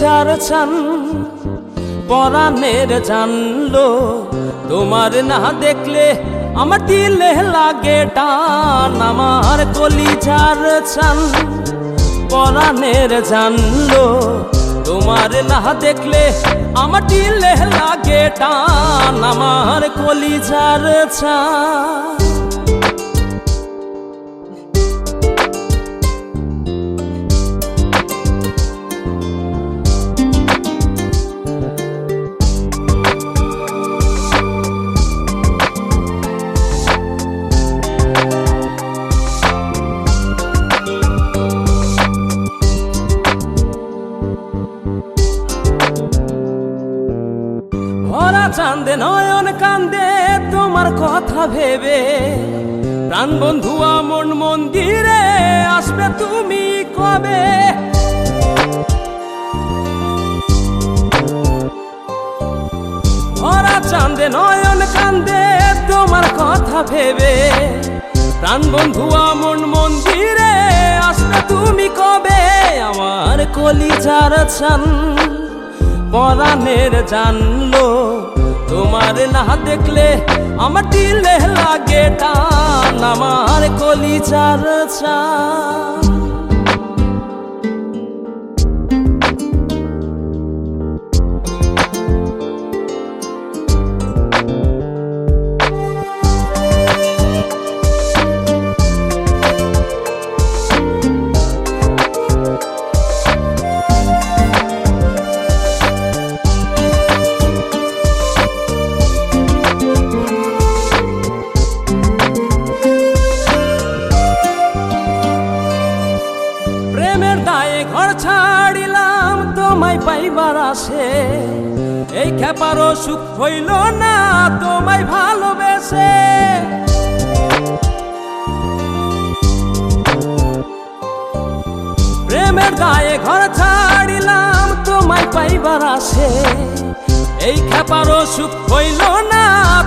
কলিজার চান পরাণের জানলো তোমার না দেখলে আমার দিলে লাগে টান আমার কলিজার চান পরাণের জানলো তোমার না দেখলে আমার দিলে লাগে টান আমার কলিজার চান ভরা চাঁদে নয়ন কান্দে তোমার কথা ভেবে প্রাণ বন্ধু মন মন্দিরে আসবে তুমি কবে ভরা চাঁদে নয়ন কান্দে তোমার কথা ভেবে প্রাণ বন্ধু মন মন্দিরে আসবে তুমি কবে আমার কলিজার চান পরাণের জানলো তোমার না দেখলে আমার দিলে লাগে টান আমার কলিজার চান ঘর ছাড়িলাম তোমায় পাইবার আসে এই খেপারও সুখ হইল না তোমায় ভালোবেসে প্রেমের দায়ে ঘর ছাড়িলাম তোমায় পাইবার আসে এই খেপারও সুখ হইল না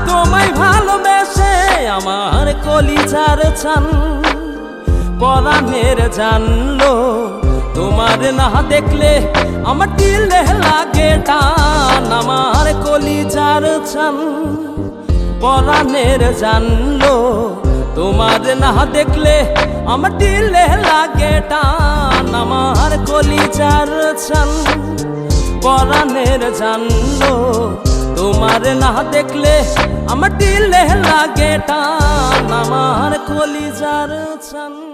তোমায় ভালোবেসে আমার কলিজার চান পরাণের জানলো তোমার না দেখলে আমার দিলে লাগে টান আমার কলিজার চান পরাণের জানলো তোমার না দেখলে আমার দিলে লাগে টান আমার কলিজার চান পরাণের জানলো তোমার না দেখলে আমার দিলে লাগে টান আমার কলিজার চান।